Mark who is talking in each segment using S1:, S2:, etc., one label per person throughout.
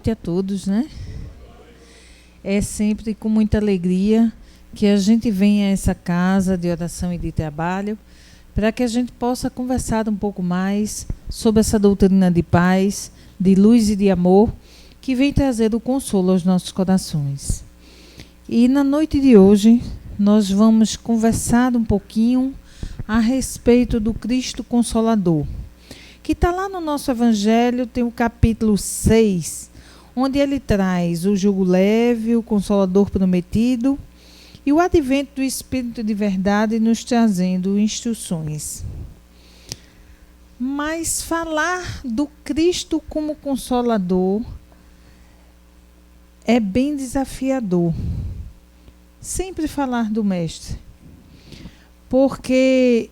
S1: noite a todos, né? É sempre com muita alegria que a gente vem a essa casa de oração e de trabalho para que a gente possa conversar um pouco mais sobre essa doutrina de paz, de luz e de amor que vem trazer o consolo aos nossos corações. E na noite de hoje nós vamos conversar um pouquinho a respeito do Cristo Consolador, que está lá no nosso Evangelho, tem o capítulo 6, onde ele traz o jugo leve, o Consolador prometido e o advento do Espírito de verdade nos trazendo instruções. Mas falar do Cristo como Consolador é bem desafiador. Sempre falar do Mestre. Porque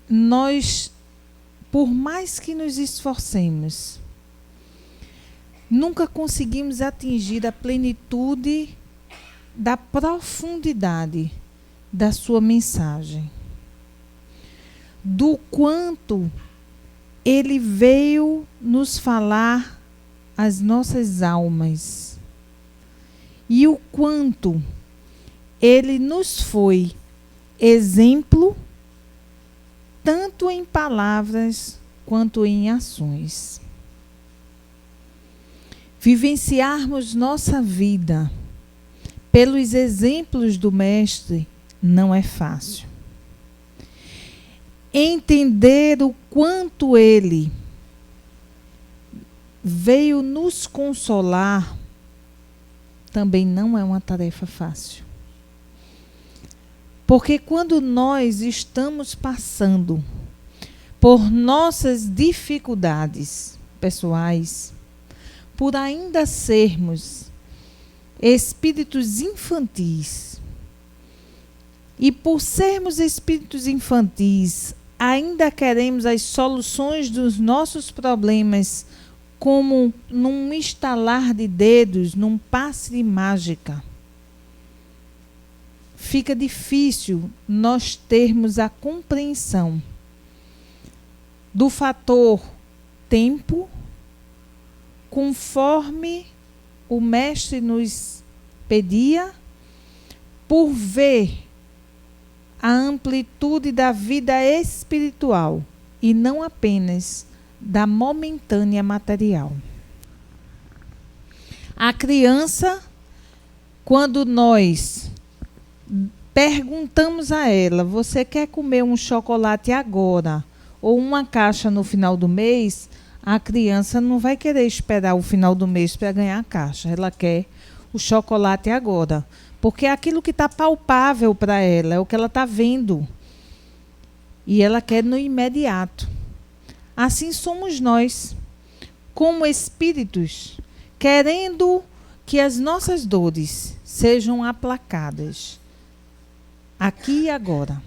S1: nós, por mais que nos esforcemos, nunca conseguimos atingir a plenitude da profundidade da sua mensagem. Do quanto ele veio nos falar as nossas almas. E o quanto ele nos foi exemplo, tanto em palavras quanto em ações. Vivenciarmos nossa vida pelos exemplos do Mestre não é fácil. Entender o quanto ele veio nos consolar também não é uma tarefa fácil. Porque quando nós estamos passando por nossas dificuldades pessoais, por ainda sermos espíritos infantis, e por sermos espíritos infantis, ainda queremos as soluções dos nossos problemas como num estalar de dedos, num passe de mágica. Fica difícil nós termos a compreensão do fator tempo, conforme o Mestre nos pedia, por ver a amplitude da vida espiritual e não apenas da momentânea material. A criança, quando nós perguntamos a ela, você quer comer um chocolate agora ou uma caixa no final do mês? A criança não vai querer esperar o final do mês para ganhar a caixa. Ela quer o chocolate agora. Porque é aquilo que está palpável para ela, é o que ela está vendo. E ela quer no imediato. Assim somos nós, como espíritos, querendo que as nossas dores sejam aplacadas. Aqui e agora.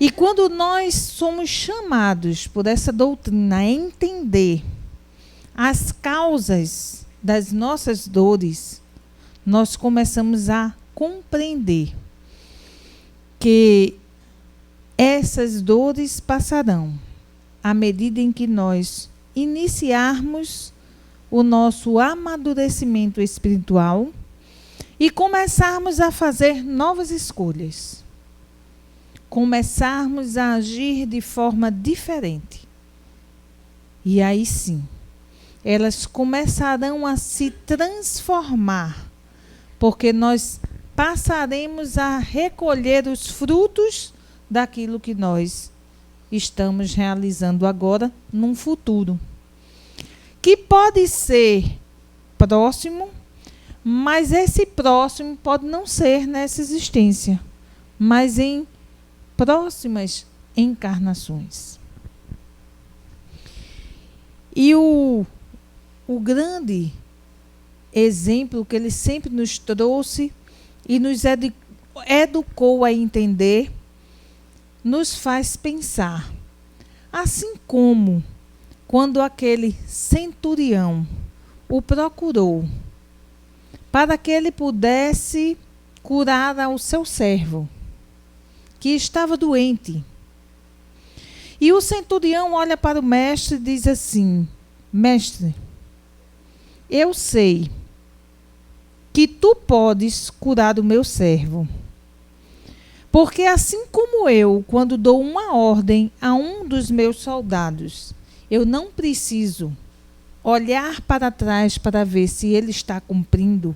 S1: E quando nós somos chamados por essa doutrina a entender as causas das nossas dores, nós começamos a compreender que essas dores passarão à medida em que nós iniciarmos o nosso amadurecimento espiritual e começarmos a fazer novas escolhas. Começarmos a agir de forma diferente. E aí sim, elas começarão a se transformar, porque nós passaremos a recolher os frutos daquilo que nós estamos realizando agora num futuro. Que pode ser próximo, mas esse próximo pode não ser nessa existência, mas em próximas encarnações. E o grande exemplo que ele sempre nos trouxe e nos educou a entender, nos faz pensar. Assim como quando aquele centurião o procurou para que ele pudesse curar ao seu servo, que estava doente. E o centurião olha para o mestre e diz assim: mestre, eu sei que tu podes curar o meu servo. Porque assim como eu, quando dou uma ordem a um dos meus soldados, eu não preciso olhar para trás para ver se ele está cumprindo,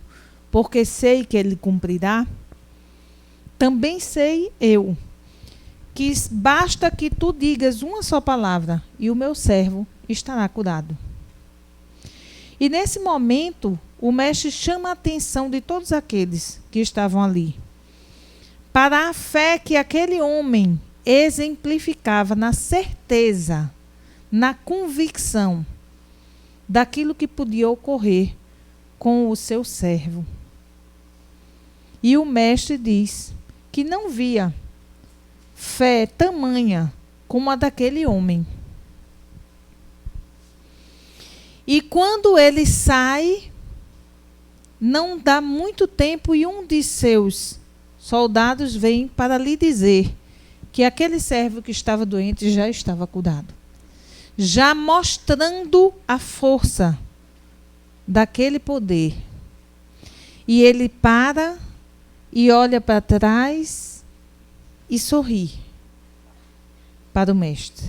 S1: porque sei que ele cumprirá. Também sei eu que basta que tu digas uma só palavra e o meu servo estará curado. E nesse momento, o mestre chama a atenção de todos aqueles que estavam ali para a fé que aquele homem exemplificava na certeza, na convicção daquilo que podia ocorrer com o seu servo. E o mestre diz que não via fé tamanha como a daquele homem. E quando ele sai, não dá muito tempo e um de seus soldados vem para lhe dizer que aquele servo que estava doente já estava curado, já mostrando a força daquele poder. E ele para e olha para trás e sorri para o mestre.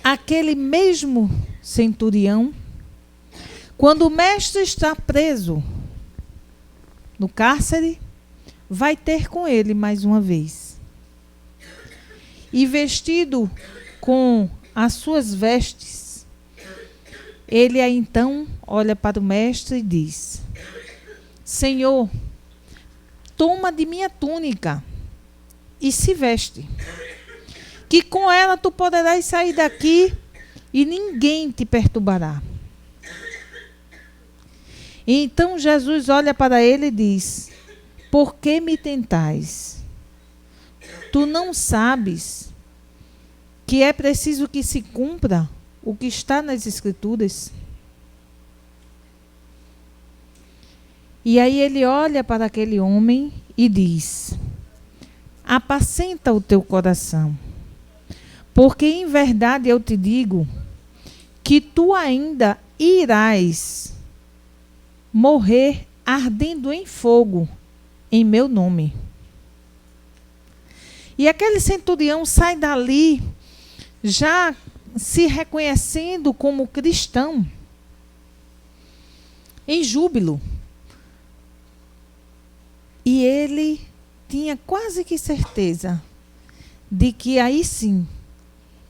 S1: Aquele mesmo centurião, quando o mestre está preso no cárcere, vai ter com ele mais uma vez. E vestido com as suas vestes, ele aí então olha para o mestre e diz: Senhor, toma de minha túnica e se veste, que com ela tu poderás sair daqui e ninguém te perturbará. E então Jesus olha para ele e diz: Por que me tentais? Tu não sabes que é preciso que se cumpra o que está nas Escrituras? E aí ele olha para aquele homem e diz: Apacenta o teu coração, porque em verdade eu te digo que tu ainda irás morrer ardendo em fogo em meu nome. E aquele centurião sai dali já se reconhecendo como cristão, em júbilo. E ele tinha quase que certeza de que aí sim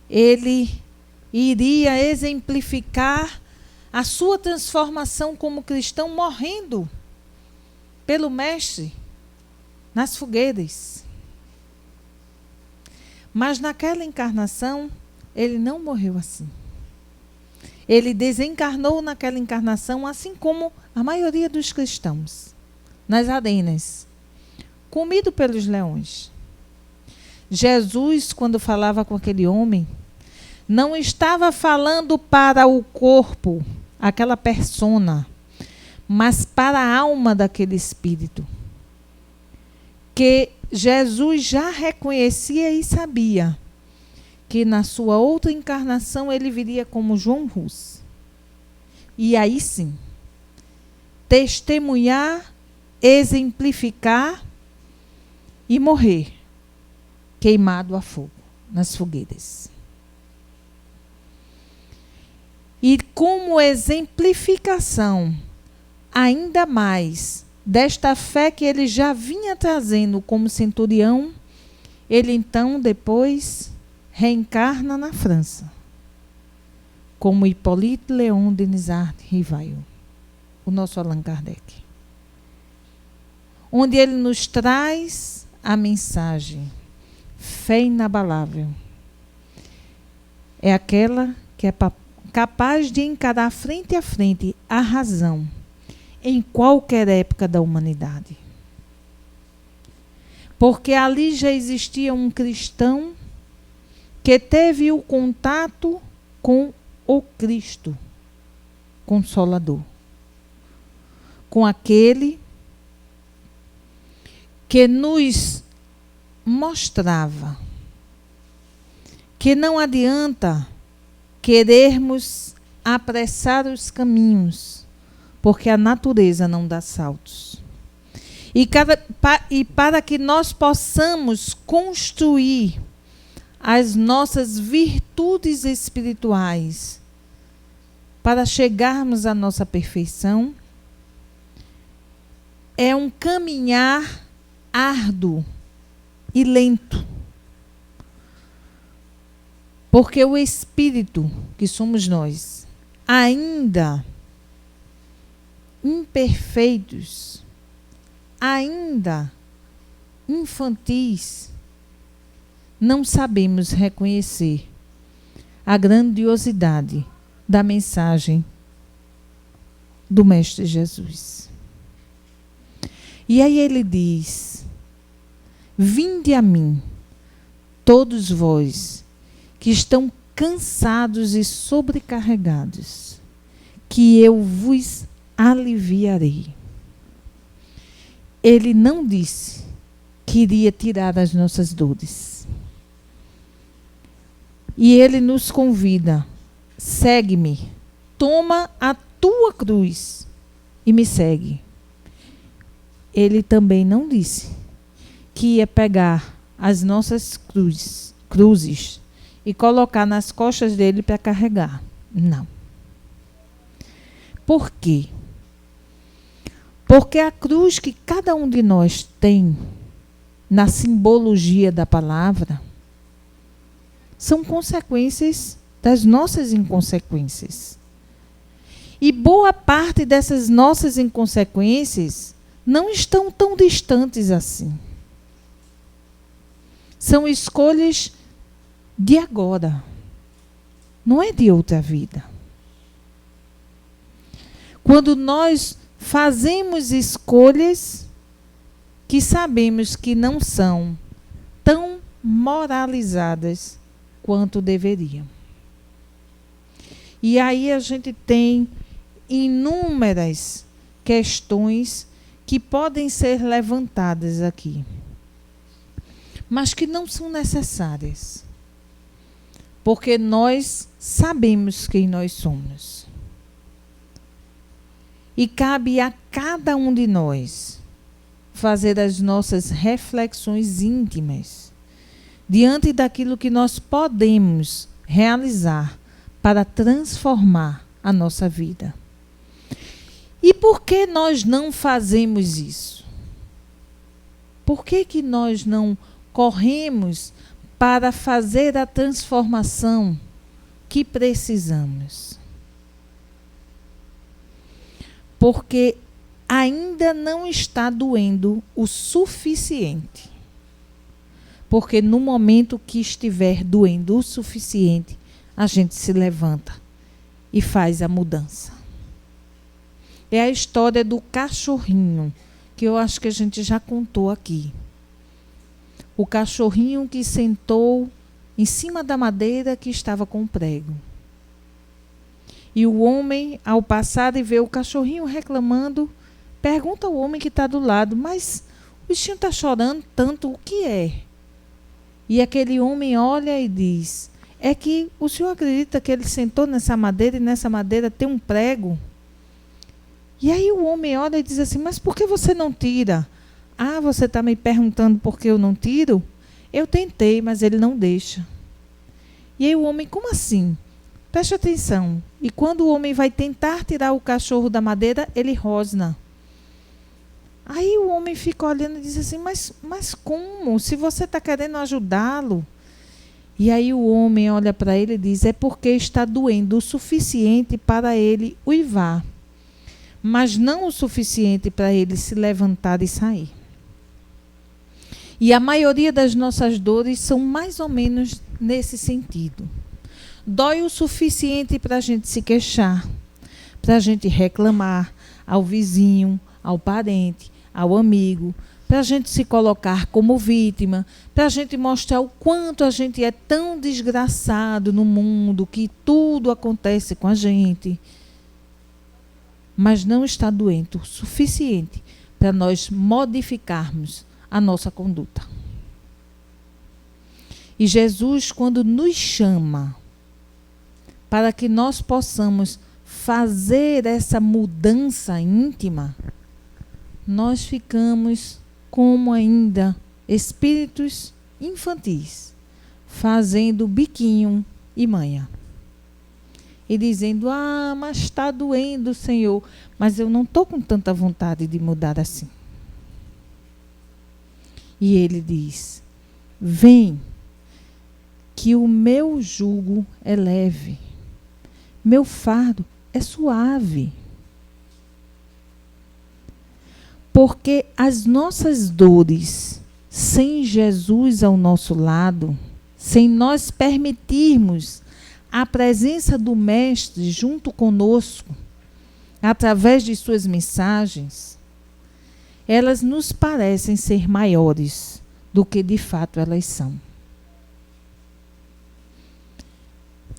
S1: ele iria exemplificar a sua transformação como cristão, morrendo pelo mestre nas fogueiras. Mas naquela encarnação, ele não morreu assim. Ele desencarnou naquela encarnação, assim como a maioria dos cristãos, nas arenas, comido pelos leões. Jesus, quando falava com aquele homem, não estava falando para o corpo, aquela persona, mas para a alma daquele espírito, que Jesus já reconhecia e sabia que na sua outra encarnação ele viria como João Hus. E aí sim, testemunhar, exemplificar e morrer queimado a fogo nas fogueiras. E como exemplificação, ainda mais, desta fé que ele já vinha trazendo como centurião, ele então depois reencarna na França, como Hippolyte Léon Denisard Rivail, o nosso Allan Kardec. Onde ele nos traz a mensagem: fé inabalável é aquela que é capaz de encarar frente a frente a razão em qualquer época da humanidade. Porque ali já existia um cristão que teve o contato com o Cristo Consolador, com aquele que nos mostrava que não adianta querermos apressar os caminhos, porque a natureza não dá saltos. E para que nós possamos construir as nossas virtudes espirituais, para chegarmos à nossa perfeição, é um caminhar árduo e lento. Porque o espírito, que somos nós, ainda imperfeitos, ainda infantis, não sabemos reconhecer a grandiosidade da mensagem do Mestre Jesus. E aí ele diz: vinde a mim, todos vós que estão cansados e sobrecarregados, que eu vos aliviarei. Ele não disse que iria tirar as nossas dores. E ele nos convida: segue-me, toma a tua cruz e me segue. Ele também não disse que ia pegar as nossas cruzes e colocar nas costas dele para carregar. Não. Por quê? Porque a cruz que cada um de nós tem, na simbologia da palavra, são consequências das nossas inconsequências. E boa parte dessas nossas inconsequências não estão tão distantes assim. São escolhas de agora, não é de outra vida. Quando nós fazemos escolhas que sabemos que não são tão moralizadas quanto deveriam. E aí a gente tem inúmeras questões que podem ser levantadas aqui, mas que não são necessárias, porque nós sabemos quem nós somos. E cabe a cada um de nós fazer as nossas reflexões íntimas diante daquilo que nós podemos realizar para transformar a nossa vida. E por que nós não fazemos isso? Por que nós não corremos para fazer a transformação que precisamos? Porque ainda não está doendo o suficiente. Porque no momento que estiver doendo o suficiente, a gente se levanta e faz a mudança. É a história do cachorrinho, que eu acho que a gente já contou aqui. O cachorrinho que sentou em cima da madeira que estava com prego. E o homem, ao passar e ver o cachorrinho reclamando, pergunta ao homem que está do lado: mas o bichinho está chorando tanto, o que é? E aquele homem olha e diz: é que o senhor acredita que ele sentou nessa madeira e nessa madeira tem um prego? E aí o homem olha e diz assim: mas por que você não tira? Ah, você está me perguntando por que eu não tiro? Eu tentei, mas ele não deixa. E aí o homem: como assim? Preste atenção. E quando o homem vai tentar tirar o cachorro da madeira, ele rosna. Aí o homem fica olhando e diz assim: mas como? Se você está querendo ajudá-lo. E aí o homem olha para ele e diz: é porque está doendo o suficiente para ele uivar, mas não o suficiente para ele se levantar e sair. E a maioria das nossas dores são mais ou menos nesse sentido. Dói o suficiente para a gente se queixar, para a gente reclamar ao vizinho, ao parente, ao amigo, para a gente se colocar como vítima, para a gente mostrar o quanto a gente é tão desgraçado no mundo, que tudo acontece com a gente. Mas não está doendo o suficiente para nós modificarmos a nossa conduta. E Jesus, quando nos chama para que nós possamos fazer essa mudança íntima, nós ficamos como ainda espíritos infantis, fazendo biquinho e manha. E dizendo, mas está doendo, Senhor, mas eu não estou com tanta vontade de mudar assim. E ele diz, vem, que o meu jugo é leve, meu fardo é suave. Porque as nossas dores, sem Jesus ao nosso lado, sem nós permitirmos a presença do Mestre junto conosco, através de suas mensagens, elas nos parecem ser maiores do que de fato elas são.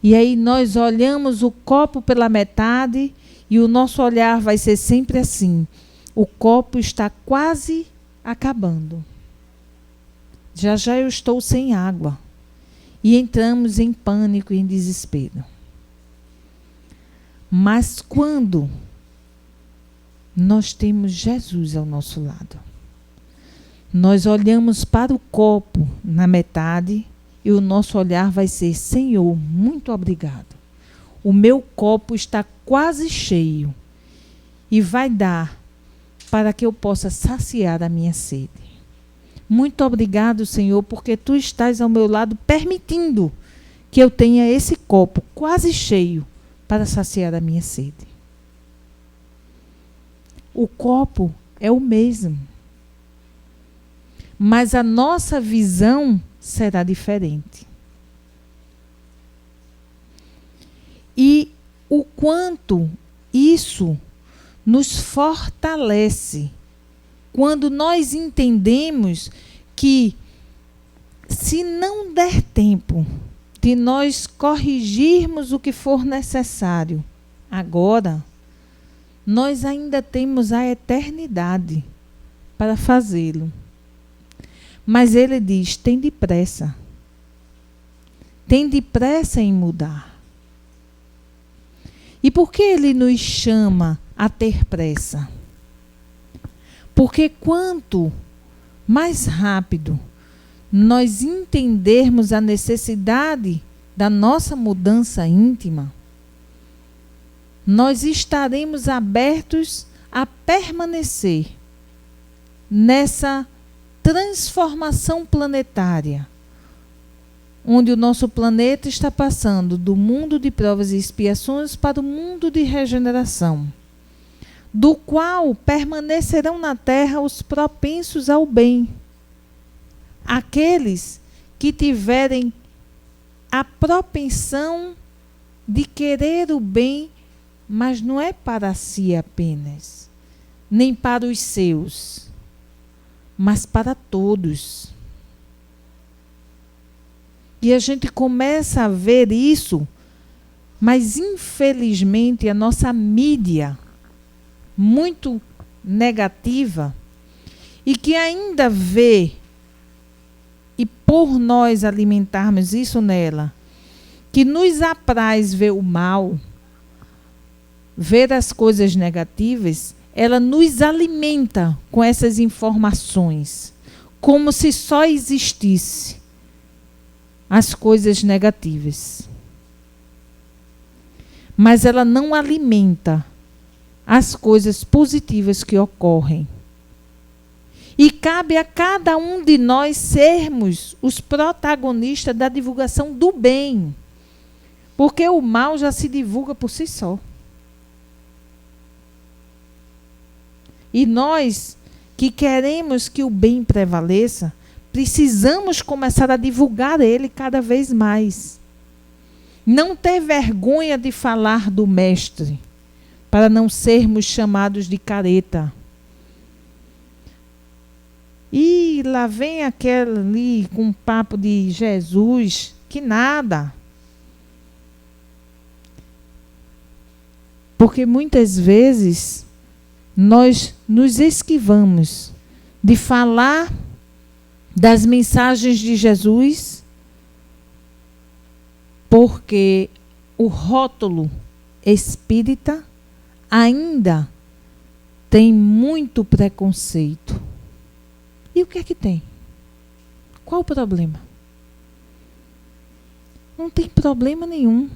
S1: E aí nós olhamos o copo pela metade e o nosso olhar vai ser sempre assim. O copo está quase acabando. Já já eu estou sem água. E entramos em pânico e em desespero. Mas quando nós temos Jesus ao nosso lado, nós olhamos para o copo na metade e o nosso olhar vai ser, Senhor, muito obrigado. O meu copo está quase cheio e vai dar para que eu possa saciar a minha sede. Muito obrigado, Senhor, porque Tu estás ao meu lado permitindo que eu tenha esse copo quase cheio para saciar a minha sede. O copo é o mesmo, mas a nossa visão será diferente. E o quanto isso nos fortalece quando nós entendemos que, se não der tempo de nós corrigirmos o que for necessário agora, nós ainda temos a eternidade para fazê-lo. Mas ele diz, tem depressa. Tem depressa em mudar. E por que ele nos chama a ter pressa? Porque quanto mais rápido nós entendermos a necessidade da nossa mudança íntima, nós estaremos abertos a permanecer nessa transformação planetária, onde o nosso planeta está passando do mundo de provas e expiações para o mundo de regeneração, do qual permanecerão na Terra os propensos ao bem, aqueles que tiverem a propensão de querer o bem, mas não é para si apenas, nem para os seus, mas para todos. E a gente começa a ver isso, mas infelizmente a nossa mídia, muito negativa, e que ainda vê, e por nós alimentarmos isso nela, que nos apraz ver o mal, ver as coisas negativas, ela nos alimenta com essas informações, como se só existisse as coisas negativas. Mas ela não alimenta as coisas positivas que ocorrem. E cabe a cada um de nós sermos os protagonistas da divulgação do bem. Porque o mal já se divulga por si só. E nós, que queremos que o bem prevaleça, precisamos começar a divulgar ele cada vez mais. Não ter vergonha de falar do Mestre, para não sermos chamados de careta. E lá vem aquele ali com um papo de Jesus, que nada. Porque muitas vezes nós nos esquivamos de falar das mensagens de Jesus, porque o rótulo espírita ainda tem muito preconceito. E o que é que tem? Qual o problema? Não tem problema nenhum.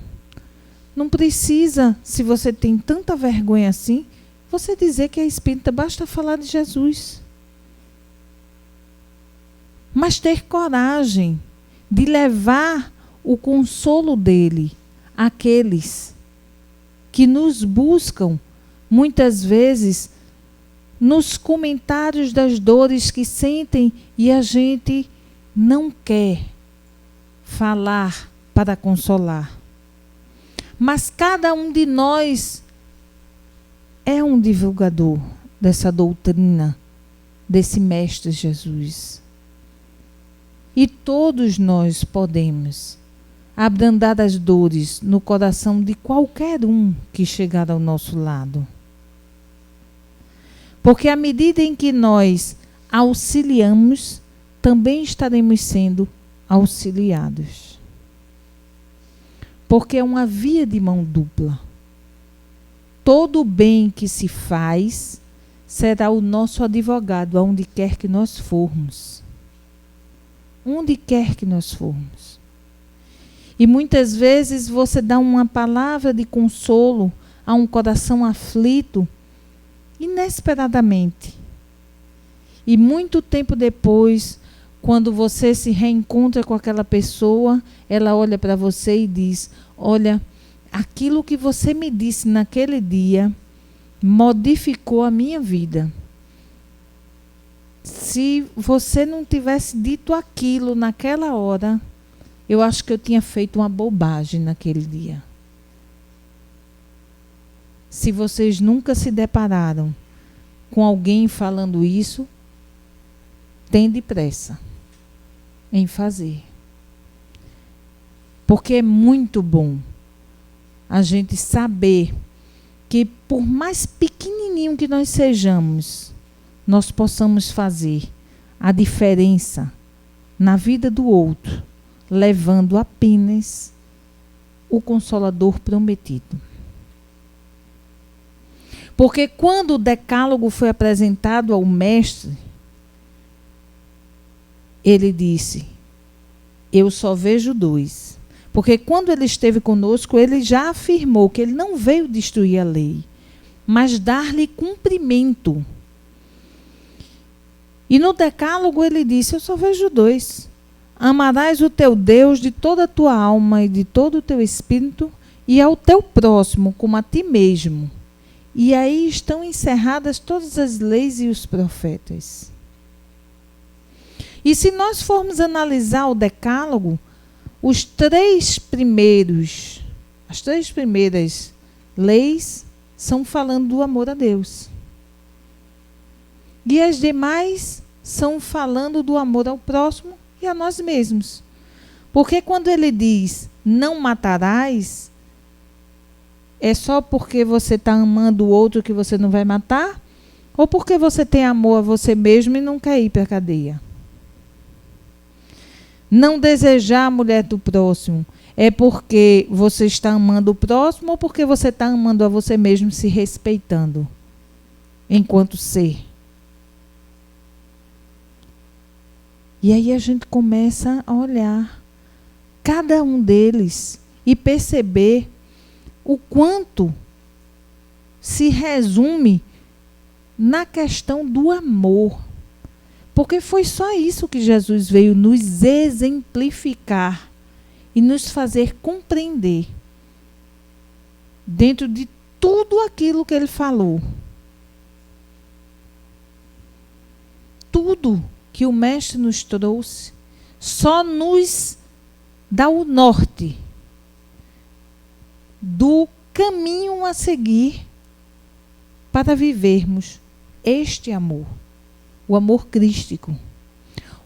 S1: Não precisa, se você tem tanta vergonha assim, você dizer que é espírita, basta falar de Jesus. Mas ter coragem de levar o consolo dele àqueles que nos buscam, muitas vezes, nos comentários das dores que sentem e a gente não quer falar para consolar. Mas cada um de nós é um divulgador dessa doutrina, desse Mestre Jesus. E todos nós podemos abrandar as dores no coração de qualquer um que chegar ao nosso lado. Porque à medida em que nós auxiliamos, também estaremos sendo auxiliados. Porque é uma via de mão dupla. Todo o bem que se faz será o nosso advogado, aonde quer que nós formos. Onde quer que nós formos. E muitas vezes você dá uma palavra de consolo a um coração aflito, inesperadamente. E muito tempo depois, quando você se reencontra com aquela pessoa, ela olha para você e diz: olha, aquilo que você me disse naquele dia modificou a minha vida. Se você não tivesse dito aquilo naquela hora, eu acho que eu tinha feito uma bobagem naquele dia. Se vocês nunca se depararam com alguém falando isso, tem depressa em fazer. Porque é muito bom a gente saber que, por mais pequenininho que nós sejamos, nós possamos fazer a diferença na vida do outro, levando apenas o Consolador prometido. Porque quando o decálogo foi apresentado ao mestre, ele disse: eu só vejo dois. Porque quando ele esteve conosco, ele já afirmou que ele não veio destruir a lei, mas dar-lhe cumprimento. E no decálogo ele disse: eu só vejo dois. Amarás o teu Deus de toda a tua alma e de todo o teu espírito, e ao teu próximo como a ti mesmo. E aí estão encerradas todas as leis e os profetas. E se nós formos analisar o decálogo, as três primeiras leis são falando do amor a Deus. E as demais são falando do amor ao próximo e a nós mesmos. Porque quando ele diz, não matarás, é só porque você está amando o outro que você não vai matar? Ou porque você tem amor a você mesmo e não quer ir para a cadeia? Não desejar a mulher do próximo é porque você está amando o próximo ou porque você está amando a você mesmo, se respeitando enquanto ser? E aí a gente começa a olhar cada um deles e perceber o quanto se resume na questão do amor. Porque foi só isso que Jesus veio nos exemplificar e nos fazer compreender. Dentro de tudo aquilo que ele falou. Tudo que o Mestre nos trouxe só nos dá o norte do caminho a seguir para vivermos este amor. O amor crístico.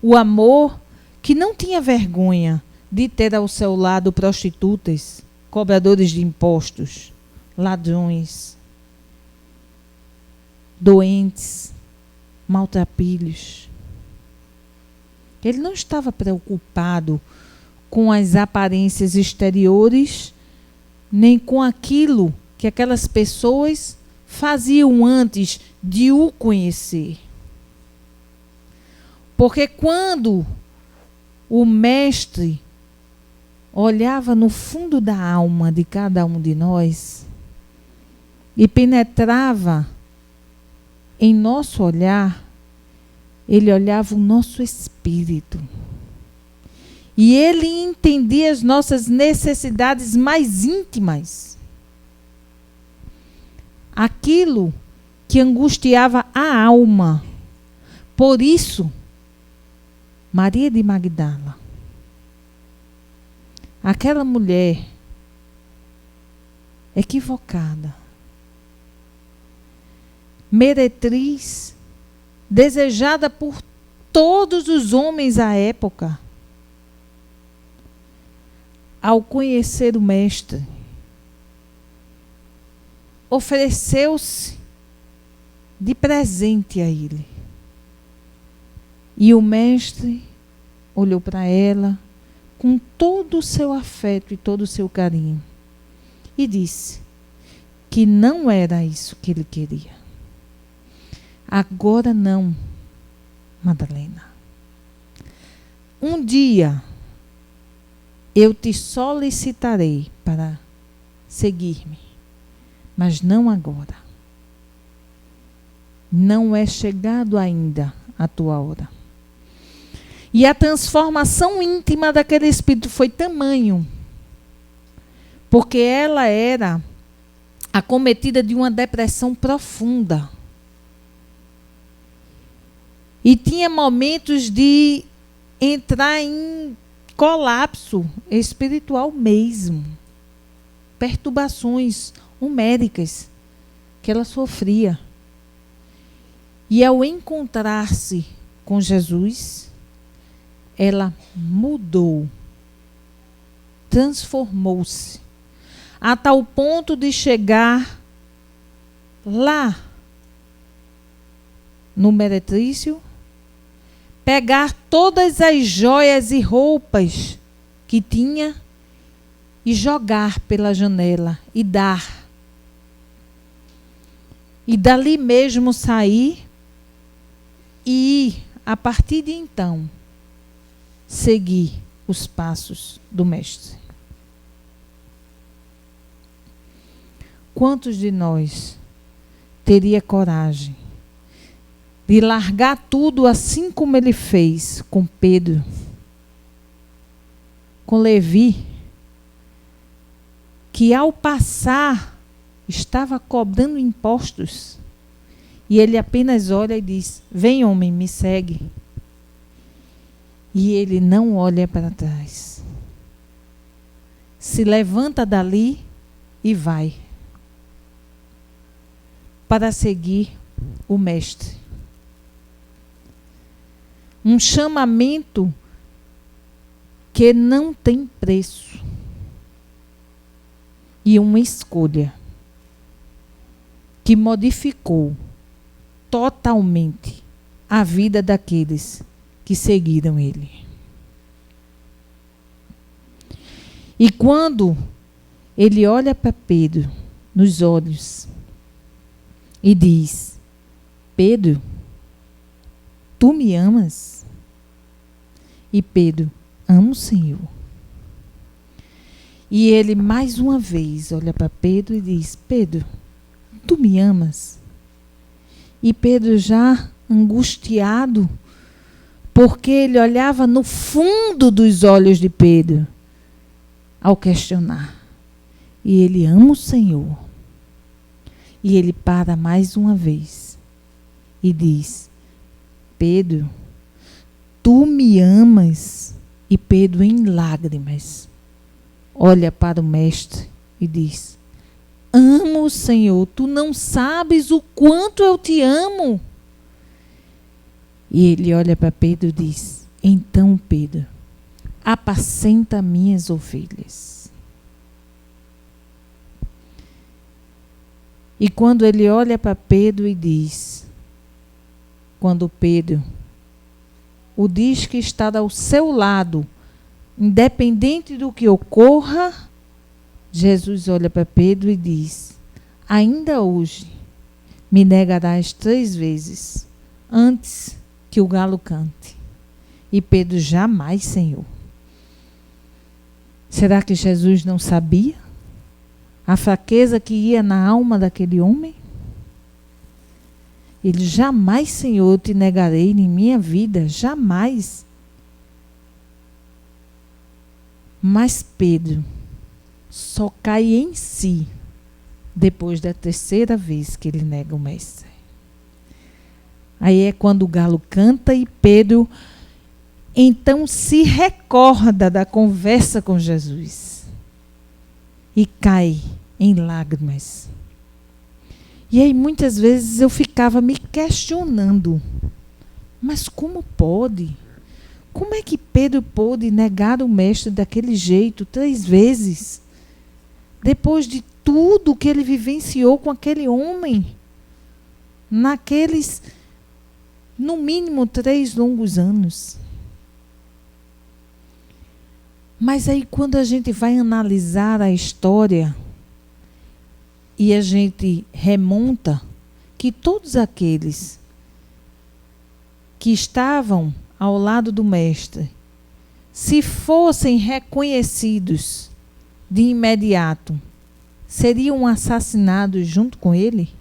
S1: O amor que não tinha vergonha de ter ao seu lado prostitutas, cobradores de impostos, ladrões, doentes, maltrapilhos. Ele não estava preocupado com as aparências exteriores nem com aquilo que aquelas pessoas faziam antes de o conhecer. Porque quando o mestre olhava no fundo da alma de cada um de nós e penetrava em nosso olhar, ele olhava o nosso espírito. E ele entendia as nossas necessidades mais íntimas. Aquilo que angustiava a alma. Por isso, Maria de Magdala, aquela mulher equivocada, meretriz, desejada por todos os homens à época, ao conhecer o Mestre, ofereceu-se de presente a ele. E o Mestre olhou para ela com todo o seu afeto e todo o seu carinho e disse que não era isso que ele queria. Agora não, Madalena. Um dia eu te solicitarei para seguir-me, mas não agora. Não é chegado ainda a tua hora. E a transformação íntima daquele espírito foi tamanho, porque ela era acometida de uma depressão profunda. E tinha momentos de entrar em colapso espiritual mesmo. Perturbações homéricas que ela sofria. E ao encontrar-se com Jesus, ela mudou, transformou-se, a tal ponto de chegar lá no meretrício, pegar todas as joias e roupas que tinha e jogar pela janela e dar. E dali mesmo sair e ir, a partir de então, seguir os passos do Mestre. Quantos de nós teria coragem de largar tudo assim como ele fez com Pedro, com Levi, que ao passar estava cobrando impostos, e ele apenas olha e diz: vem, homem, me segue. E ele não olha para trás. Se levanta dali e vai para seguir o Mestre. Um chamamento que não tem preço. E uma escolha que modificou totalmente a vida daqueles que seguiram ele. E quando ele olha para Pedro nos olhos e diz: Pedro, tu me amas? E Pedro: amo, Senhor. E ele mais uma vez olha para Pedro e diz: Pedro, tu me amas? E Pedro, já angustiado, porque ele olhava no fundo dos olhos de Pedro ao questionar. E ele: ama o Senhor. E ele para mais uma vez e diz: Pedro, tu me amas? E Pedro, em lágrimas, olha para o Mestre e diz: amo o Senhor, tu não sabes o quanto eu te amo. E ele olha para Pedro e diz: então, Pedro, apacenta minhas ovelhas. E quando ele olha para Pedro e diz, quando Pedro o diz que está ao seu lado, independente do que ocorra, Jesus olha para Pedro e diz: ainda hoje me negarás 3 vezes antes que o galo cante. E Pedro: jamais, Senhor. Será que Jesus não sabia a fraqueza que ia na alma daquele homem? Ele: jamais, Senhor, te negarei em minha vida, jamais. Mas Pedro só cai em si depois da 3ª vez que ele nega o mestre. Aí é quando o galo canta e Pedro então se recorda da conversa com Jesus e cai em lágrimas. E aí muitas vezes eu ficava me questionando, mas como pode? Como é que Pedro pôde negar o mestre daquele jeito 3 vezes? Depois de tudo que ele vivenciou com aquele homem, naqueles, no mínimo, 3 longos anos. Mas aí quando a gente vai analisar a história e a gente remonta que todos aqueles que estavam ao lado do mestre, se fossem reconhecidos de imediato, seriam assassinados junto com ele?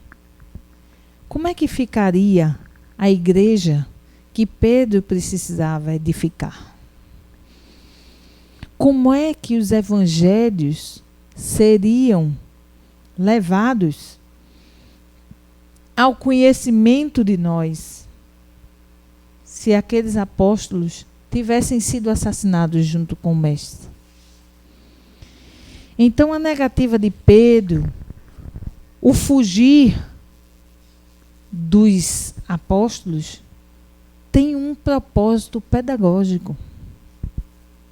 S1: Como é que ficaria a igreja que Pedro precisava edificar? Como é que os evangelhos seriam levados ao conhecimento de nós se aqueles apóstolos tivessem sido assassinados junto com o mestre? Então a negativa de Pedro, o fugir dos apóstolos, tem um propósito pedagógico,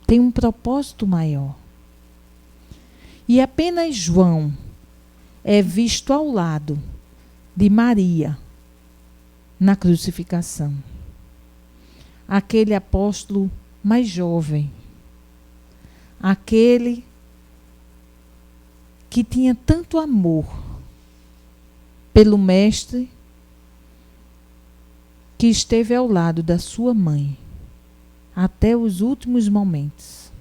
S1: tem um propósito maior. E apenas João é visto ao lado de Maria na crucificação. Aquele apóstolo mais jovem, aquele que tinha tanto amor pelo mestre, que esteve ao lado da sua mãe até os últimos momentos.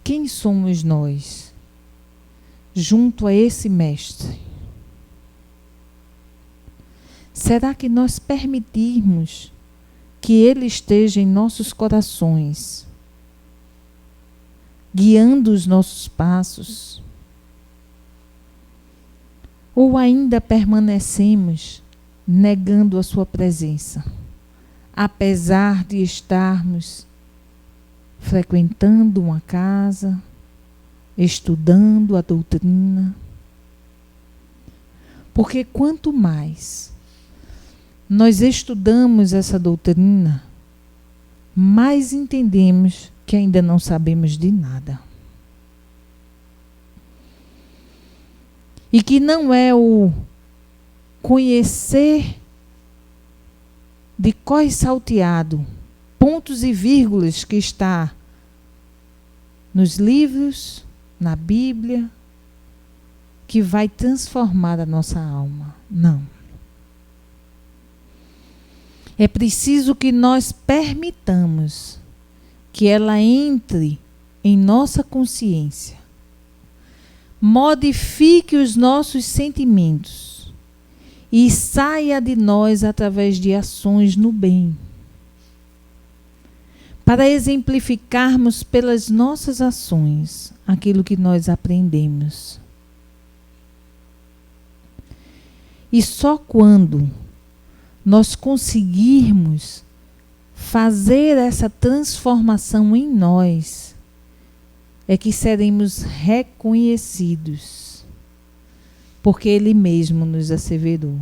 S1: Quem somos nós junto a esse mestre? Será que nós permitirmos que ele esteja em nossos corações, guiando os nossos passos? Ou ainda permanecemos negando a sua presença, apesar de estarmos frequentando uma casa, estudando a doutrina? Porque quanto mais nós estudamos essa doutrina, mais entendemos que ainda não sabemos de nada. E que não é o conhecer de cor salteado, pontos e vírgulas que está nos livros, na Bíblia, que vai transformar a nossa alma. Não. É preciso que nós permitamos que ela entre em nossa consciência, modifique os nossos sentimentos e saia de nós através de ações no bem, para exemplificarmos pelas nossas ações aquilo que nós aprendemos. E só quando nós conseguirmos fazer essa transformação em nós, é que seremos reconhecidos, porque Ele mesmo nos asseverou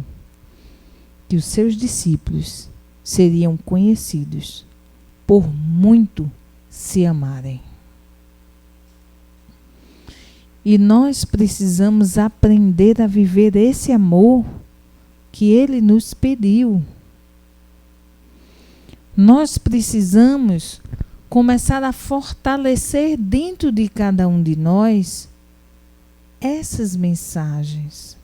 S1: que os seus discípulos seriam conhecidos por muito se amarem. E nós precisamos aprender a viver esse amor que Ele nos pediu. Nós precisamos começar a fortalecer dentro de cada um de nós essas mensagens.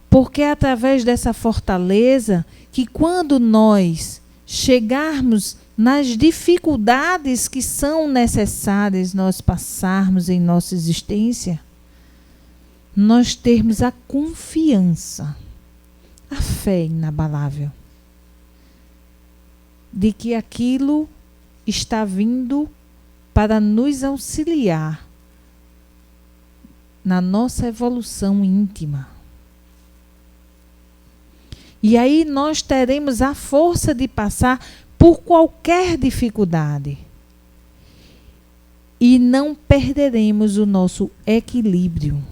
S1: Porque é através dessa fortaleza que, quando nós chegarmos nas dificuldades que são necessárias nós passarmos em nossa existência, nós termos a confiança, a fé inabalável de que aquilo está vindo para nos auxiliar na nossa evolução íntima. E aí nós teremos a força de passar por qualquer dificuldade. E não perderemos o nosso equilíbrio.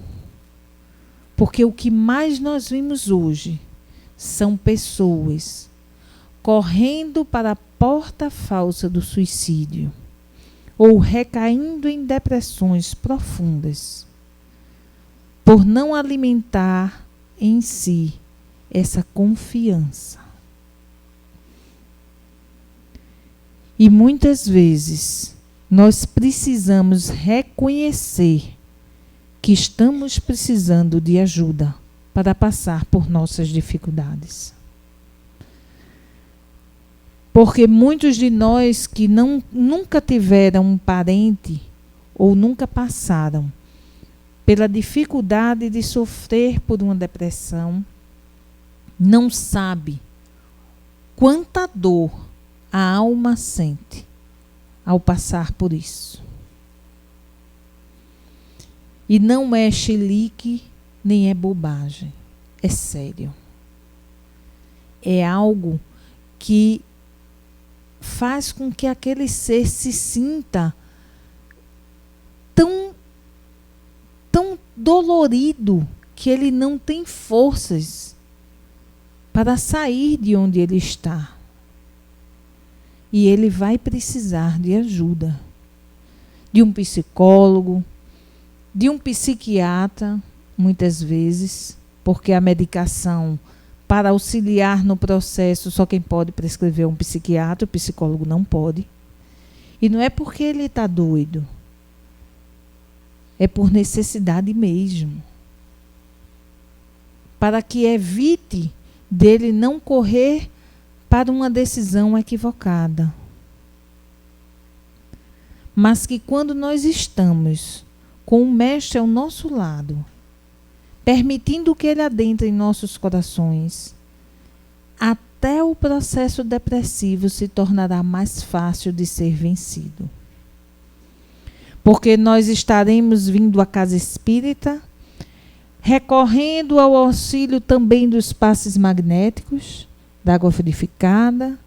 S1: Porque o que mais nós vimos hoje são pessoas correndo para a porta falsa do suicídio ou recaindo em depressões profundas por não alimentar em si essa confiança. E muitas vezes nós precisamos reconhecer que estamos precisando de ajuda para passar por nossas dificuldades. Porque muitos de nós que nunca tiveram um parente ou nunca passaram pela dificuldade de sofrer por uma depressão, não sabe quanta dor a alma sente ao passar por isso. E não é chilique, nem é bobagem. É sério. É algo que faz com que aquele ser se sinta tão dolorido que ele não tem forças para sair de onde ele está. E ele vai precisar de ajuda, de um psicólogo, de um psiquiatra, muitas vezes, porque a medicação para auxiliar no processo, só quem pode prescrever é um psiquiatra, o psicólogo não pode. E não é porque ele está doido, é por necessidade mesmo. Para que evite dele não correr para uma decisão equivocada. Mas que quando nós estamos com o Mestre ao nosso lado, permitindo que ele adentre em nossos corações, até o processo depressivo se tornará mais fácil de ser vencido. Porque nós estaremos vindo à casa espírita, recorrendo ao auxílio também dos passes magnéticos, da água purificada,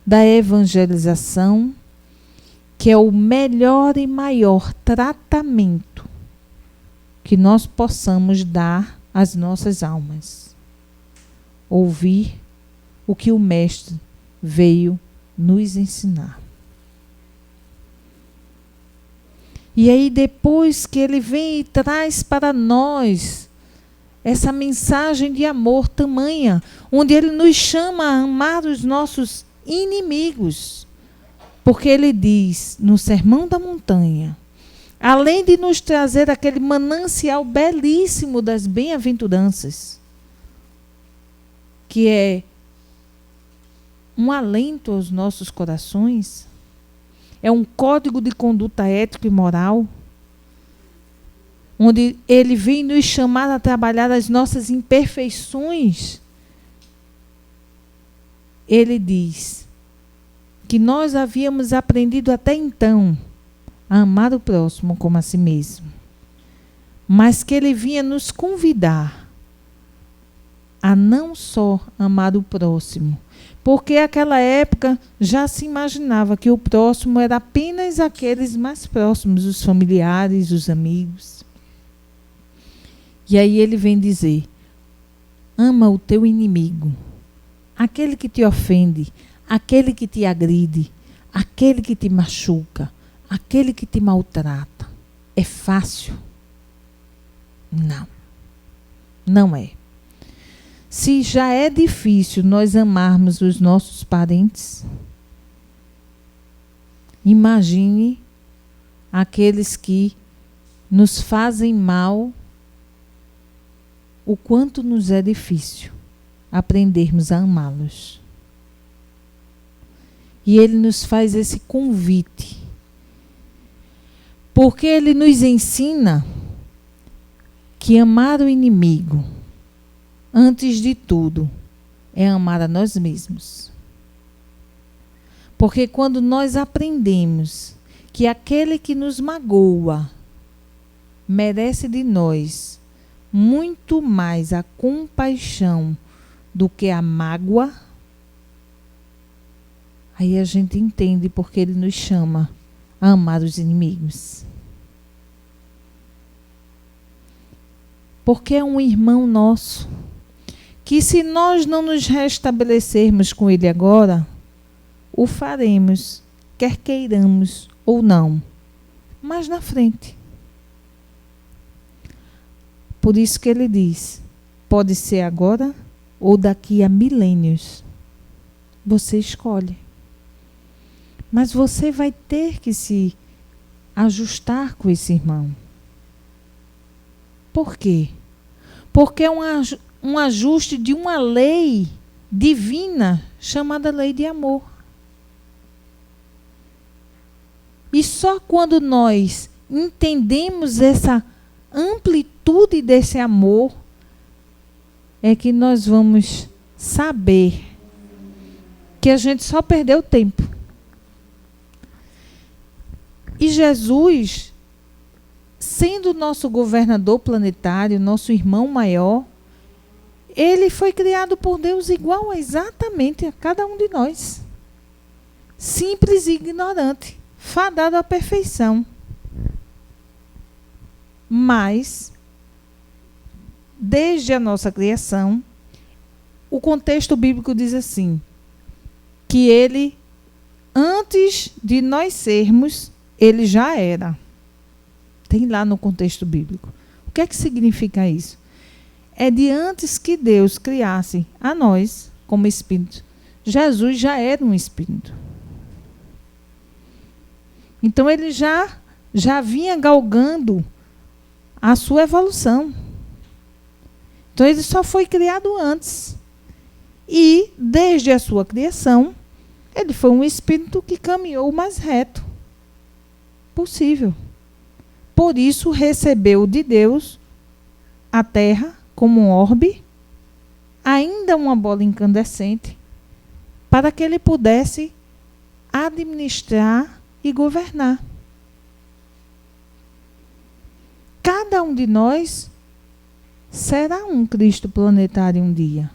S1: da evangelização, que é o melhor e maior tratamento que nós possamos dar às nossas almas. Ouvir o que o Mestre veio nos ensinar. E aí, depois que ele vem e traz para nós essa mensagem de amor tamanha, onde ele nos chama a amar os nossos inimigos. Porque ele diz, no Sermão da Montanha, além de nos trazer aquele manancial belíssimo das bem-aventuranças, que é um alento aos nossos corações, é um código de conduta ética e moral, onde ele vem nos chamar a trabalhar as nossas imperfeições. Ele diz que nós havíamos aprendido até então a amar o próximo como a si mesmo, mas que ele vinha nos convidar a não só amar o próximo, porque naquela época já se imaginava que o próximo era apenas aqueles mais próximos, os familiares, os amigos. E aí ele vem dizer, ama o teu inimigo, aquele que te ofende, aquele que te agride, aquele que te machuca, aquele que te maltrata. É fácil? Não. Não é. Se já é difícil nós amarmos os nossos parentes, Imagine aqueles que nos fazem mal, o quanto nos é difícil aprendermos a amá-los. E Ele nos faz esse convite, porque Ele nos ensina que amar o inimigo, antes de tudo, é amar a nós mesmos. Porque quando nós aprendemos que aquele que nos magoa merece de nós muito mais a compaixão do que a mágoa, aí a gente entende porque Ele nos chama a amar os inimigos. Porque é um irmão nosso, que se nós não nos restabelecermos com Ele agora, o faremos, quer queiramos ou não, mas na frente. Por isso que Ele diz, pode ser agora ou daqui a milênios. Você escolhe. Mas você vai ter que se ajustar com esse irmão. Por quê? Porque é um ajuste de uma lei divina chamada lei de amor. E só quando nós entendemos essa amplitude desse amor é que nós vamos saber que a gente só perdeu tempo. E Jesus, sendo nosso governador planetário, nosso irmão maior, Ele foi criado por Deus igual exatamente a cada um de nós. Simples e ignorante, fadado à perfeição. Mas, desde a nossa criação, o contexto bíblico diz assim, que Ele, antes de nós sermos, Ele já era. Tem lá no contexto bíblico. O que é que significa isso? É de antes que Deus criasse a nós como espírito. Jesus já era um espírito. Então Ele já vinha galgando a sua evolução. Então Ele só foi criado antes. E, desde a sua criação, Ele foi um espírito que caminhou o mais reto possível. Por isso, recebeu de Deus a terra como um orbe, ainda uma bola incandescente, para que Ele pudesse administrar e governar. Cada um de nós será um Cristo planetário um dia.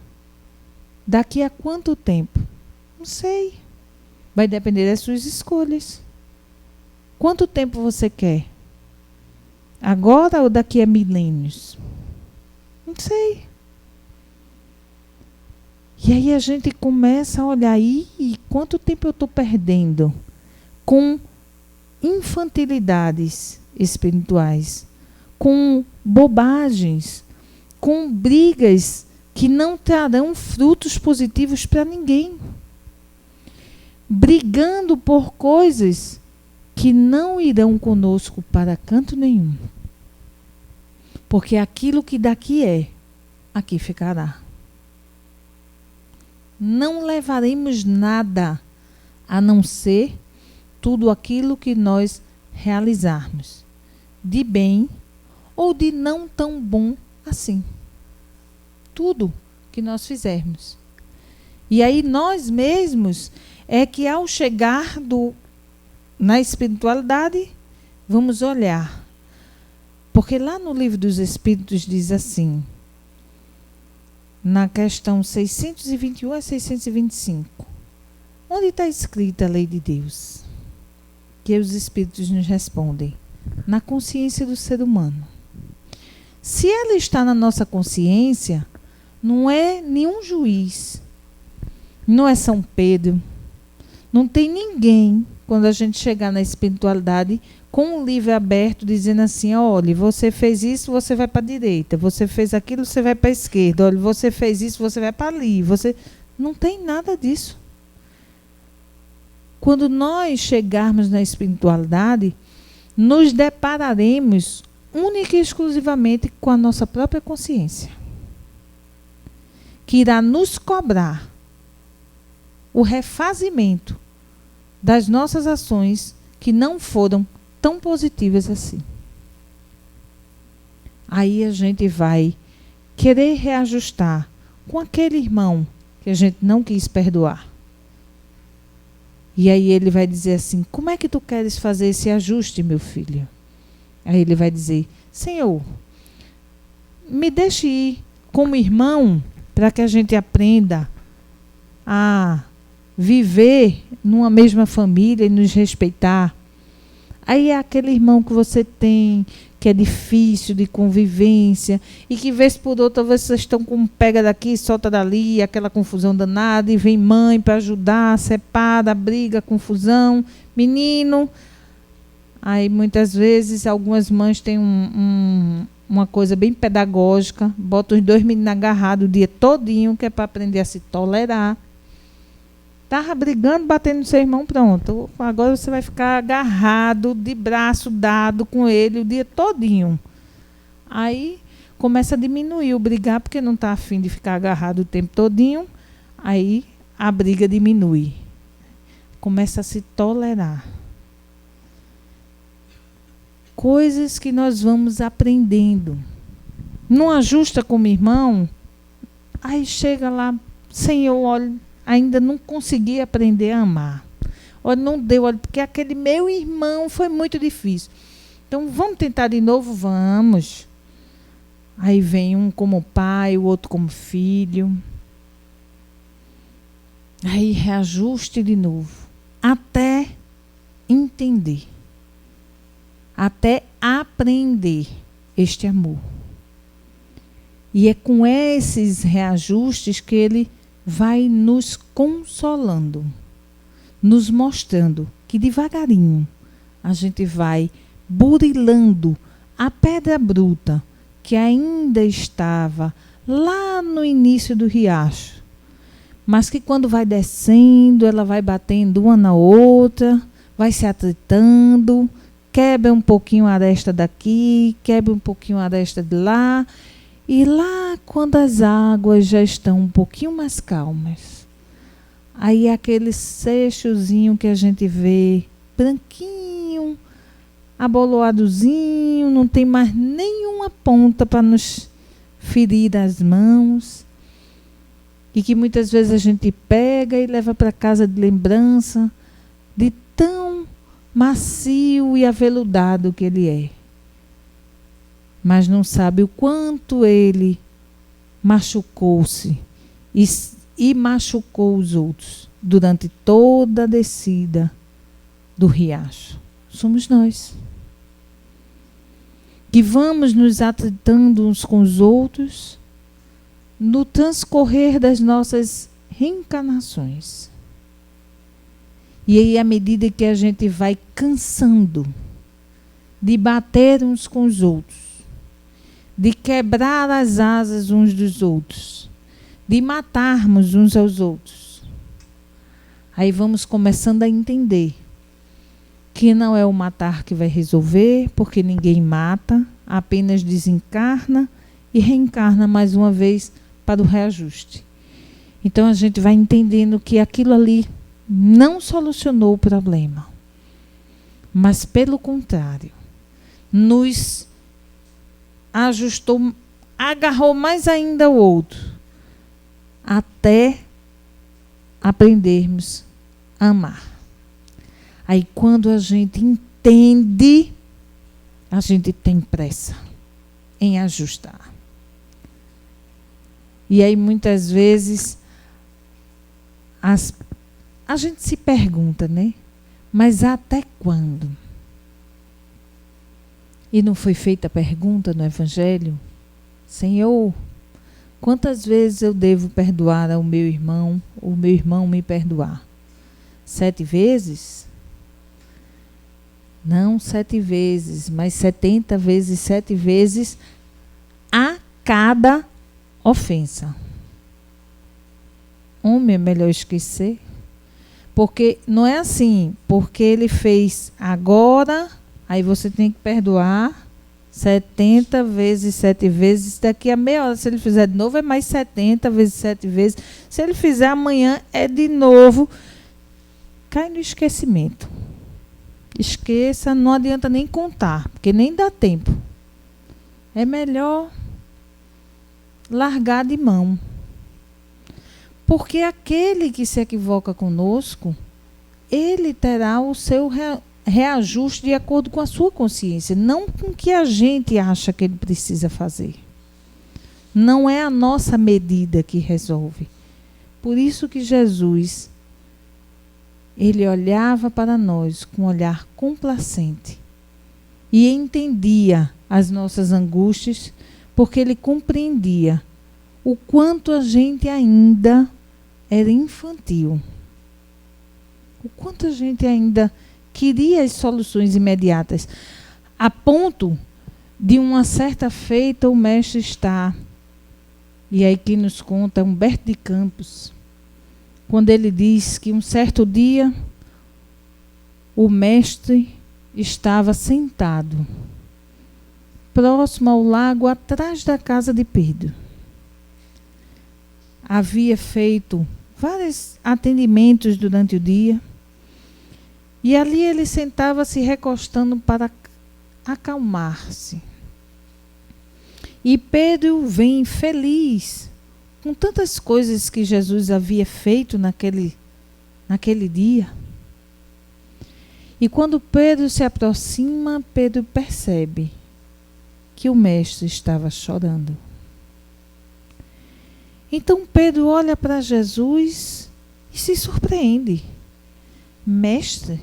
S1: Daqui a quanto tempo? Não sei. Vai depender das suas escolhas. Quanto tempo você quer? Agora ou daqui a milênios? Não sei. E aí a gente começa a olhar aí, e quanto tempo eu estou perdendo com infantilidades espirituais, com bobagens, com brigas que não trarão frutos positivos para ninguém. Brigando por coisas que não irão conosco para canto nenhum. Porque aquilo que daqui é, aqui ficará. Não levaremos nada a não ser tudo aquilo que nós realizarmos, de bem ou de não tão bom assim. Tudo que nós fizermos. E aí nós mesmos é que ao chegar na espiritualidade, vamos olhar. Porque lá no Livro dos Espíritos diz assim, na questão 621 a 625, onde está escrita a lei de Deus? Que os Espíritos nos respondem, na consciência do ser humano. Se ela está na nossa consciência, não é nenhum juiz, não é São Pedro, não tem ninguém, quando a gente chegar na espiritualidade, com um livro aberto, dizendo assim, olha, você fez isso, você vai para a direita, você fez aquilo, você vai para a esquerda, olha, você fez isso, você vai para ali, você... Não tem nada disso. quando nós chegarmos na espiritualidade, nos depararemos única e exclusivamente com a nossa própria consciência, que irá nos cobrar o refazimento das nossas ações que não foram tão positivas assim. Aí a gente vai querer reajustar com aquele irmão que a gente não quis perdoar. E aí ele vai dizer assim: como é que tu queres fazer esse ajuste, meu filho? Aí ele vai dizer: Senhor, me deixe ir como irmão para que a gente aprenda a viver numa mesma família e nos respeitar. Aí é aquele irmão que você tem, que é difícil de convivência, e que vez por outra vocês estão com pega daqui, solta dali, aquela confusão danada, e vem mãe para ajudar, separa, briga, confusão, menino. Aí muitas vezes algumas mães têm uma coisa bem pedagógica, botam os dois meninos agarrados o dia todinho, que é para aprender a se tolerar. Estava brigando, batendo no seu irmão, pronto. Agora você vai ficar agarrado, de braço dado com ele o dia todinho. Aí começa a diminuir o brigar, porque não está afim de ficar agarrado o tempo todinho. Aí a briga diminui. Começa a se tolerar. Coisas que nós vamos aprendendo. Não ajusta como irmão, aí chega lá, Senhor, olha, ainda não consegui aprender a amar. Olha, não deu, olha, porque aquele meu irmão foi muito difícil. Então, vamos tentar de novo? Vamos. Aí vem um como pai, o outro como filho. Aí reajuste de novo. Até entender. Até aprender este amor. E é com esses reajustes que ele vai nos consolando, nos mostrando que devagarinho a gente vai burilando a pedra bruta que ainda estava lá no início do riacho, mas que quando vai descendo, ela vai batendo uma na outra, vai se atritando, quebra um pouquinho a aresta daqui, quebra um pouquinho a aresta de lá. E lá, quando as águas já estão um pouquinho mais calmas, aí é aquele seixozinho que a gente vê, branquinho, aboloadozinho, não tem mais nenhuma ponta para nos ferir as mãos. E que muitas vezes a gente pega e leva para casa de lembrança de tão macio e aveludado que ele é. Mas não sabe o quanto ele machucou-se e machucou os outros durante toda a descida do riacho. Somos nós, que vamos nos atritando uns com os outros no transcorrer das nossas reencarnações. E aí, à medida que a gente vai cansando de bater uns com os outros, de quebrar as asas uns dos outros, de matarmos uns aos outros, aí vamos começando a entender que não é o matar que vai resolver, porque ninguém mata, apenas desencarna e reencarna mais uma vez para o reajuste. Então a gente vai entendendo que aquilo ali não solucionou o problema, mas pelo contrário, nos ajustou, agarrou mais ainda o outro, até aprendermos a amar. Aí quando a gente entende, a gente tem pressa em ajustar. E aí muitas vezes a gente se pergunta, né? Mas até quando? E não foi feita a pergunta no Evangelho? Senhor, quantas vezes eu devo perdoar ao meu irmão, ou meu irmão me perdoar? 7 vezes? Não 7 vezes, mas 70 vezes 7 vezes a cada ofensa. Homem, é melhor esquecer. Porque não é assim, porque ele fez agora, aí você tem que perdoar 70 vezes 7 vezes, daqui a meia hora, se ele fizer de novo, é mais 70 vezes 7 vezes. Se ele fizer amanhã, é de novo. Cai no esquecimento. Esqueça, não adianta nem contar, porque nem dá tempo. É melhor largar de mão. Porque aquele que se equivoca conosco, ele terá o seu reajuste de acordo com a sua consciência, não com o que a gente acha que ele precisa fazer. Não é a nossa medida que resolve. Por isso que Jesus, ele olhava para nós com um olhar complacente e entendia as nossas angústias, porque ele compreendia o quanto a gente ainda era infantil. O quanto a gente ainda queria as soluções imediatas, a ponto de uma certa feita o mestre está, e aí quem nos conta é Humberto de Campos, quando ele diz que um certo dia o mestre estava sentado próximo ao lago atrás da casa de Pedro. Havia feito vários atendimentos durante o dia, e ali ele sentava se recostando para acalmar-se. E Pedro vem feliz com tantas coisas que Jesus havia feito naquele dia. E quando Pedro se aproxima, Pedro percebe que o mestre estava chorando. Então Pedro olha para Jesus e se surpreende. Mestre,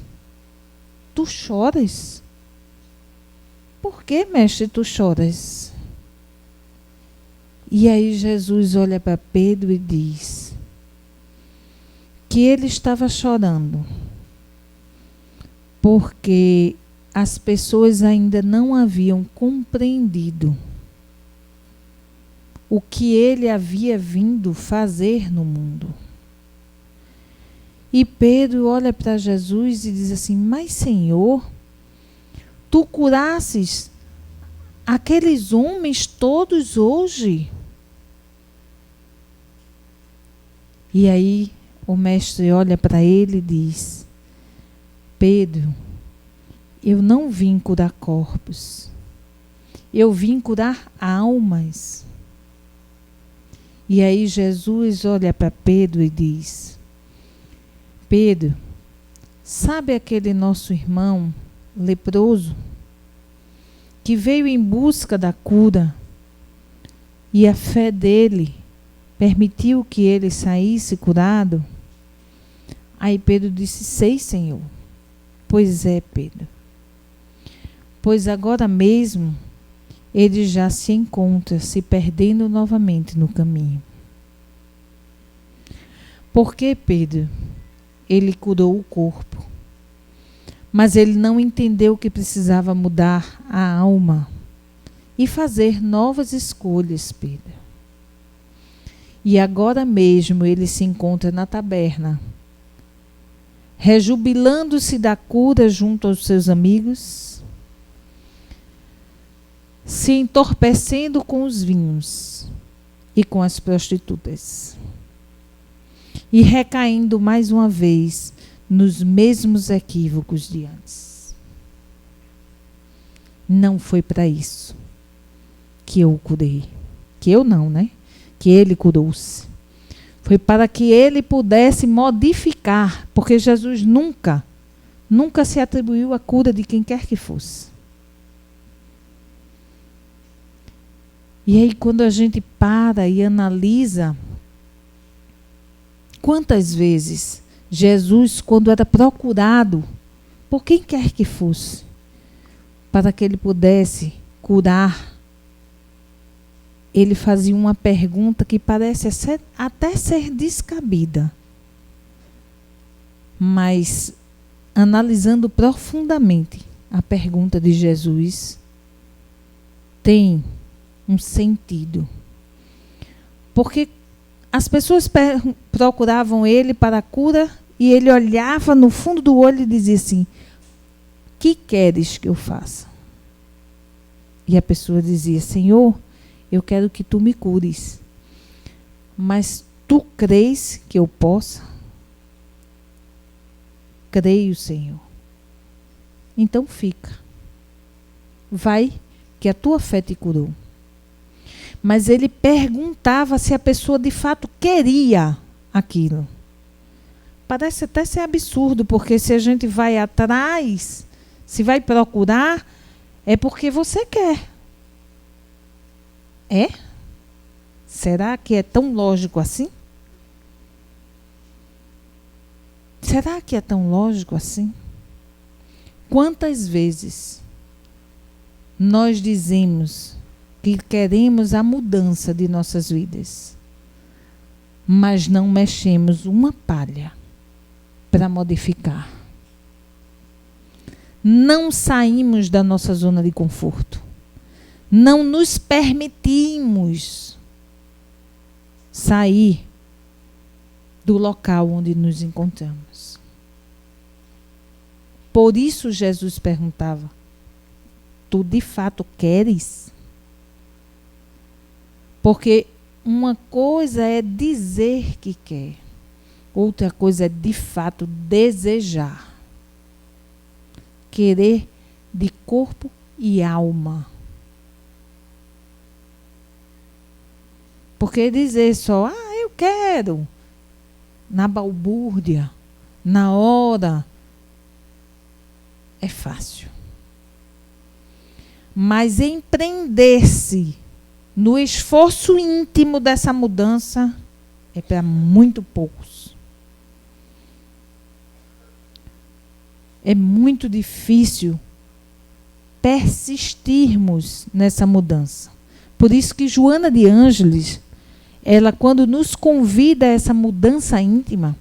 S1: tu choras? Por que, mestre, tu choras? E aí Jesus olha para Pedro e diz que ele estava chorando porque as pessoas ainda não haviam compreendido o que ele havia vindo fazer no mundo. E Pedro olha para Jesus e diz assim: mas Senhor, tu curasses aqueles homens todos hoje? E aí o mestre olha para ele e diz: Pedro, eu não vim curar corpos, eu vim curar almas. E aí Jesus olha para Pedro e diz: Pedro, sabe aquele nosso irmão leproso que veio em busca da cura e a fé dele permitiu que ele saísse curado? Aí Pedro disse: sei, Senhor. Pois é, Pedro. Pois agora mesmo ele já se encontra se perdendo novamente no caminho. Porque Pedro, ele curou o corpo, mas ele não entendeu que precisava mudar a alma e fazer novas escolhas, Pedro. E agora mesmo ele se encontra na taberna, rejubilando-se da cura junto aos seus amigos, se entorpecendo com os vinhos e com as prostitutas, e recaindo mais uma vez nos mesmos equívocos de antes. Não foi para isso que eu o curei. Que eu não, né? Que ele curou-se. Foi para que ele pudesse modificar, porque Jesus nunca se atribuiu a cura de quem quer que fosse. E aí quando a gente para e analisa, quantas vezes Jesus, quando era procurado por quem quer que fosse, para que ele pudesse curar, ele fazia uma pergunta que parece até ser descabida. Mas, analisando profundamente a pergunta de Jesus, tem um sentido. Porque as pessoas procuravam ele para a cura e ele olhava no fundo do olho e dizia assim: que queres que eu faça? E a pessoa dizia: Senhor, eu quero que tu me cures. Mas tu crês que eu possa? Creio, Senhor. Então fica. Vai, que a tua fé te curou. Mas ele perguntava se a pessoa de fato queria aquilo. Parece até ser absurdo, porque se a gente vai atrás, se vai procurar, é porque você quer. É? Será que é tão lógico assim? Será que é tão lógico assim? Quantas vezes nós dizemos que queremos a mudança de nossas vidas, mas não mexemos uma palha para modificar? Não saímos da nossa zona de conforto. Não nos permitimos sair do local onde nos encontramos. Por isso Jesus perguntava: tu de fato queres? Porque uma coisa é dizer que quer, outra coisa é de fato desejar. Querer de corpo e alma. Porque dizer só, eu quero, na balbúrdia, na hora, é fácil. Mas empreender-se no esforço íntimo dessa mudança é para muito poucos. É muito difícil persistirmos nessa mudança. Por isso que Joana de Ângeles, ela, quando nos convida a essa mudança íntima,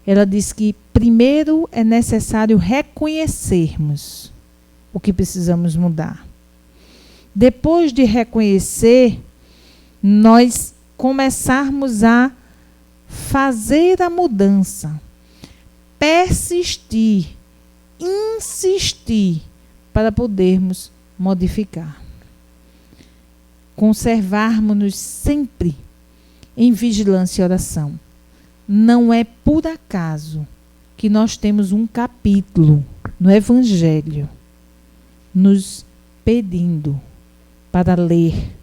S1: ela diz que primeiro é necessário reconhecermos o que precisamos mudar. Depois de reconhecer, nós começarmos a fazer a mudança, persistir, insistir para podermos modificar. Conservarmos-nos sempre em vigilância e oração. Não é por acaso que nós temos um capítulo no Evangelho nos pedindo para ler,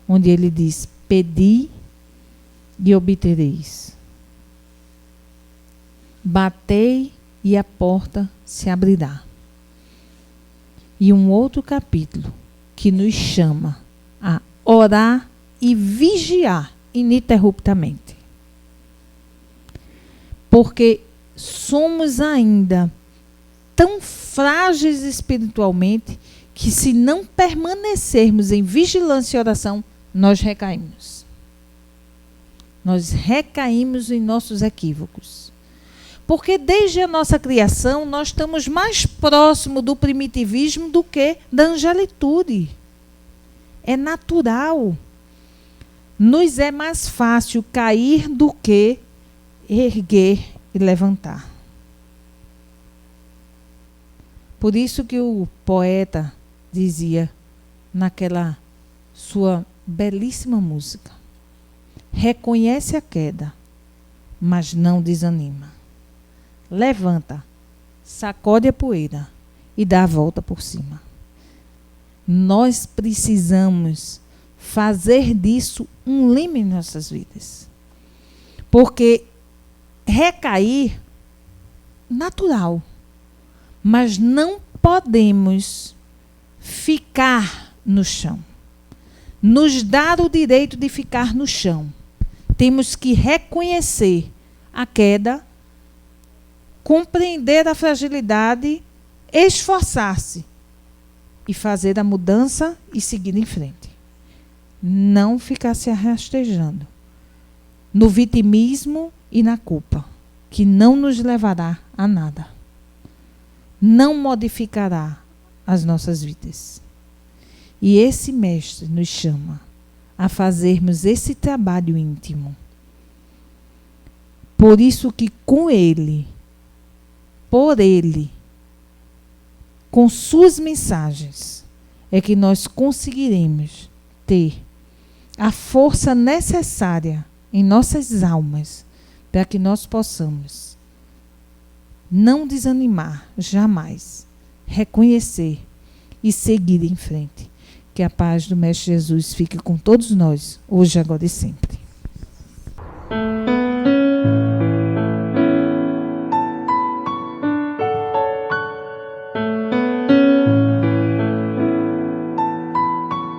S1: onde ele diz: pedi e obtereis. Batei e a porta se abrirá. E um outro capítulo que nos chama a orar e vigiar ininterruptamente. Porque somos ainda tão frágeis espiritualmente que, se não permanecermos em vigilância e oração, nós recaímos. Nós recaímos em nossos equívocos. Porque desde a nossa criação nós estamos mais próximo do primitivismo do que da angelitude. É natural. Nos é mais fácil cair do que erguer e levantar. Por isso que o poeta dizia naquela sua belíssima música: reconhece a queda, mas não desanima. Levanta, sacode a poeira e dá a volta por cima. Nós precisamos fazer disso um lema em nossas vidas. Porque recair, natural. Mas não podemos ficar no chão. Nos dar o direito de ficar no chão. Temos que reconhecer a queda, compreender a fragilidade, esforçar-se e fazer a mudança e seguir em frente. Não ficar se arrastejando no vitimismo e na culpa, que não nos levará a nada. Não modificará as nossas vidas. E esse mestre nos chama a fazermos esse trabalho íntimo. Por isso que com Ele, por Ele, com suas mensagens, é que nós conseguiremos ter a força necessária em nossas almas para que nós possamos não desanimar jamais, reconhecer e seguir em frente. Que a paz do Mestre Jesus fique com todos nós, hoje, agora e sempre.